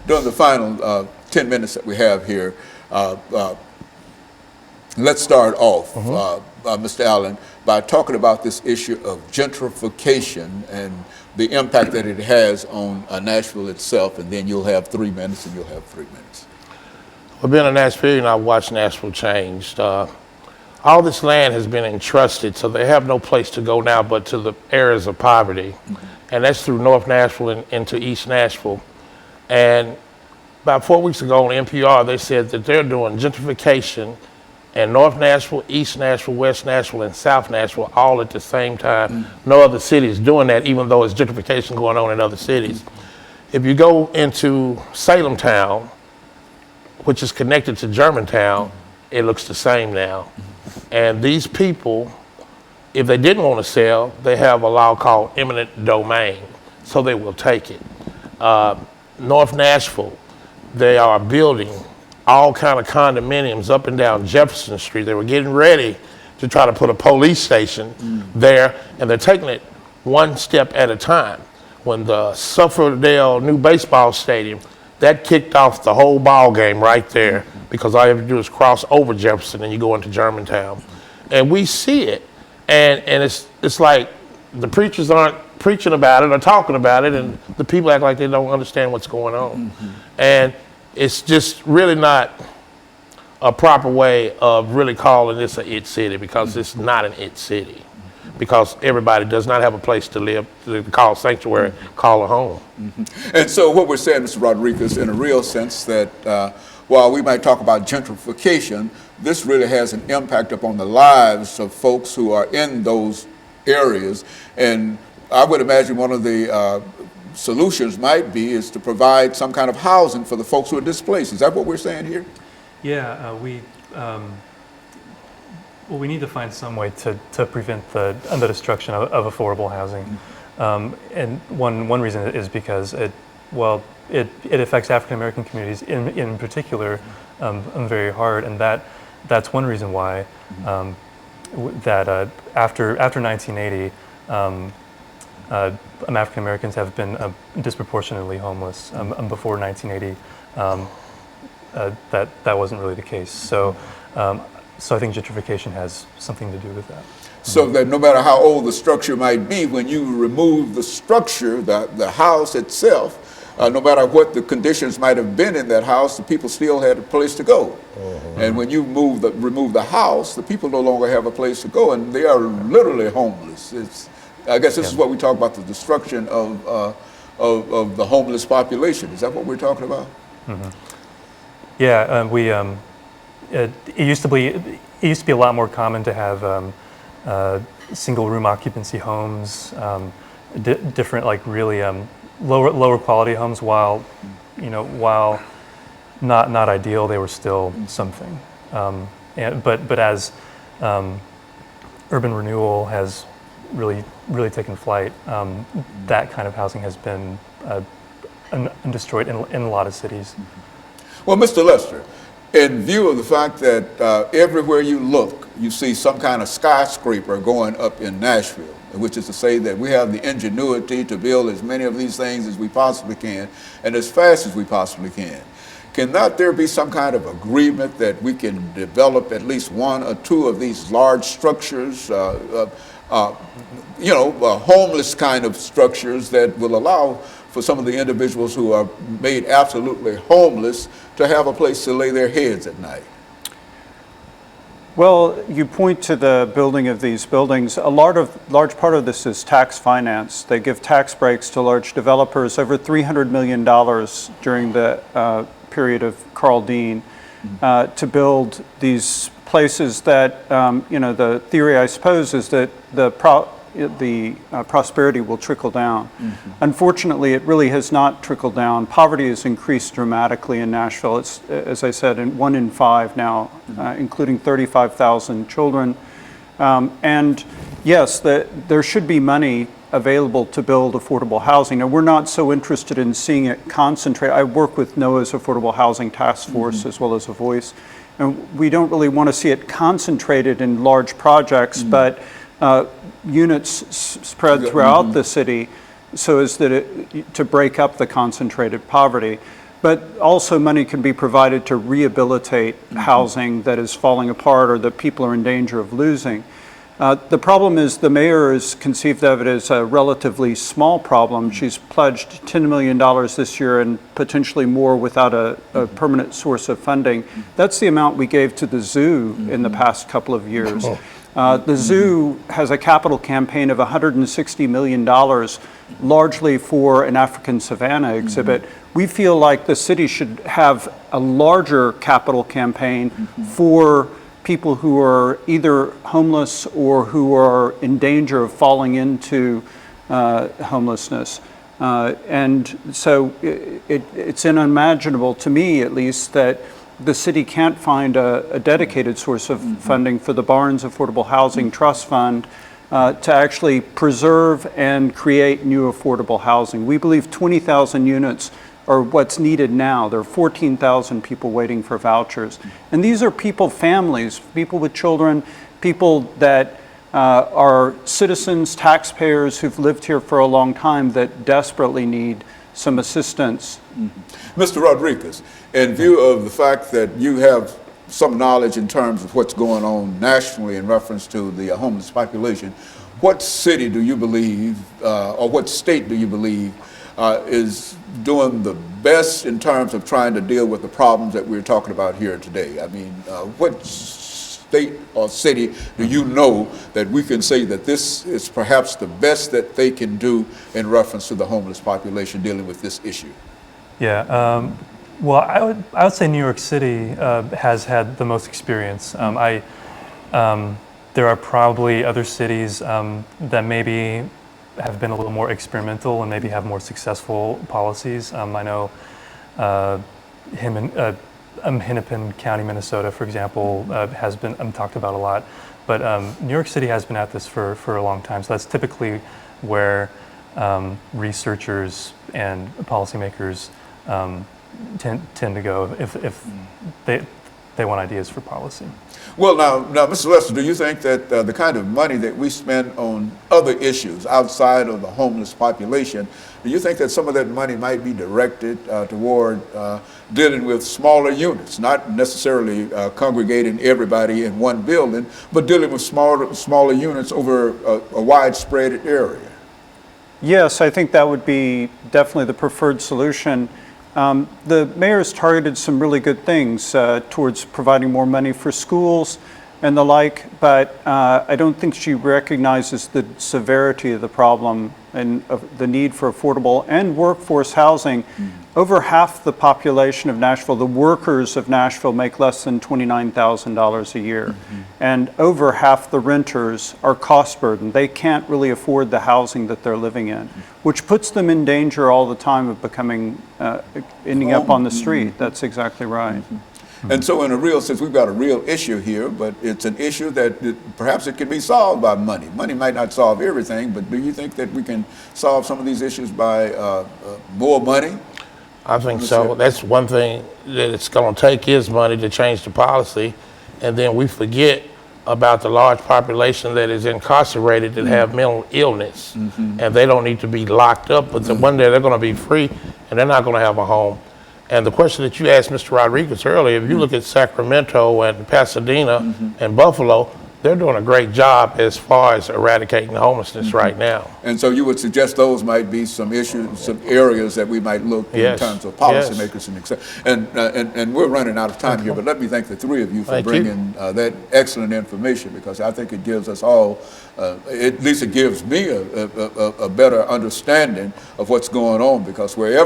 during the final 10 minutes that we have here, let's start off, Mr. Allen, by talking about this issue of gentrification and the impact that it has on Nashville itself, and then you'll have 3 minutes and you'll have 3 minutes. Well, being a Nashvilleian, I've watched Nashville change. All this land has been entrusted, so they have no place to go now but to the areas of poverty. And that's through North Nashville and into East Nashville. And about 4 weeks ago on NPR, they said that they're doing gentrification in North Nashville, East Nashville, West Nashville, and South Nashville all at the same time. No other city is doing that, even though it's gentrification going on in other cities. If you go into Salem Town, which is connected to Germantown, it looks the same now. And these people, if they didn't want to sell, they have a law called eminent domain, so they will take it. North Nashville, they are building all kind of condominiums up and down Jefferson Street. They were getting ready to try to put a police station there, and they're taking it one step at a time. When the Sufferdale new baseball stadium, that kicked off the whole ball game right there, because all you have to do is cross over Jefferson and you go into Germantown. And we see it, and it's like the preachers aren't preaching about it or talking about it, and the people act like they don't understand what's going on. And it's just really not a proper way of really calling this a it city, because it's not an it city, because everybody does not have a place to live, to call sanctuary, call a home. And so what we're saying, Mr. Rodriguez, in a real sense, that while we might talk about gentrification, this really has an impact upon the lives of folks who are in those areas. And I would imagine one of the solutions might be is to provide some kind of housing for the folks who are displaced. Is that what we're saying here? Yeah, well, we need to find some way to prevent the destruction of affordable housing. And one reason is because it affects African American communities in particular very hard, and that's one reason why that after 1980, African Americans have been disproportionately homeless. Before 1980, that wasn't really the case. So I think gentrification has something to do with that. So that no matter how old the structure might be, when you remove the structure, the house itself, no matter what the conditions might have been in that house, the people still had a place to go. And when you remove the house, the people no longer have a place to go, and they are literally homeless. I guess this is what we talk about, the destruction of the homeless population. Is that what we're talking about? Yeah, it used to be a lot more common to have single room occupancy homes, different, like really lower quality homes. While not ideal, they were still something. But as urban renewal has really taken flight, that kind of housing has been destroyed in a lot of cities. Well, Mr. Lester, in view of the fact that everywhere you look, you see some kind of skyscraper going up in Nashville, which is to say that we have the ingenuity to build as many of these things as we possibly can and as fast as we possibly can. Cannot there be some kind of agreement that we can develop at least one or two of these large structures, homeless kind of structures that will allow for some of the individuals who are made absolutely homeless to have a place to lay their heads at night? Well, you point to the building of these buildings. A large part of this is tax finance. They give tax breaks to large developers, over $300 million during the period of Carl Dean, to build these places that, the theory, I suppose, is that the prosperity will trickle down. Unfortunately, it really has not trickled down. Poverty has increased dramatically in Nashville. It's, as I said, 1 in 5 now, including 35,000 children. And yes, there should be money available to build affordable housing. Now, we're not so interested in seeing it concentrate. I work with NOAA's Affordable Housing Task Force as well as a voice. And we don't really want to see it concentrated in large projects, but units spread throughout the city so as that to break up the concentrated poverty. But also money can be provided to rehabilitate housing that is falling apart or that people are in danger of losing. The problem is the mayor has conceived of it as a relatively small problem. She's pledged $10 million this year and potentially more without a permanent source of funding. That's the amount we gave to the zoo in the past couple of years. The zoo has a capital campaign of $160 million, largely for an African savanna exhibit. We feel like the city should have a larger capital campaign for people who are either homeless or who are in danger of falling into homelessness. And so it's unimaginable, to me at least, that the city can't find a dedicated source of funding for the Barnes Affordable Housing Trust Fund to actually preserve and create new affordable housing. We believe 20,000 units are what's needed now. There are 14,000 people waiting for vouchers. And these are people, families, people with children, people that are citizens, taxpayers who've lived here for a long time that desperately need some assistance. Mr. Rodriguez, in view of the fact that you have some knowledge in terms of what's going on nationally in reference to the homeless population, what city do you believe, or what state do you believe is doing the best in terms of trying to deal with the problems that we're talking about here today? I mean, what state or city do you know that we can say that this is perhaps the best that they can do in reference to the homeless population dealing with this issue? Yeah, well, I would say New York City has had the most experience. There are probably other cities that maybe have been a little more experimental and maybe have more successful policies. I know Hennepin County, Minnesota, for example, has been talked about a lot. But New York City has been at this for a long time. So that's typically where researchers and policymakers tend to go if they want ideas for policy. Well, now, Mr. Lester, do you think that the kind of money that we spend on other issues outside of the homeless population, do you think that some of that money might be directed toward dealing with smaller units, not necessarily congregating everybody in one building, but dealing with smaller units over a widespread area? Yes, I think that would be definitely the preferred solution. The mayor's targeted some really good things towards providing more money for schools and the like, but I don't think she recognizes the severity of the problem and of the need for affordable and workforce housing. Over half the population of Nashville, the workers of Nashville, make less than $29,000 a year. And over half the renters are cost burdened. They can't really afford the housing that they're living in, which puts them in danger all the time of becoming, ending up on the street. That's exactly right. And so in a real sense, we've got a real issue here, but it's an issue that perhaps it can be solved by money. Money might not solve everything, but do you think that we can solve some of these issues by more money? I think so. That's one thing that it's going to take is money to change the policy. And then we forget about the large population that is incarcerated that have mental illness. And they don't need to be locked up, but one day they're going to be free and they're not going to have a home. And the question that you asked Mr. Rodriguez earlier, if you look at Sacramento and Pasadena and Buffalo, they're doing a great job as far as eradicating homelessness right now. And so you would suggest those might be some issues, some areas that we might look in terms of policymakers and etc. And we're running out of time here, but let me thank the three of you for bringing that excellent information, because I think it gives us all, at least it gives me a better understanding of what's going on, because wherever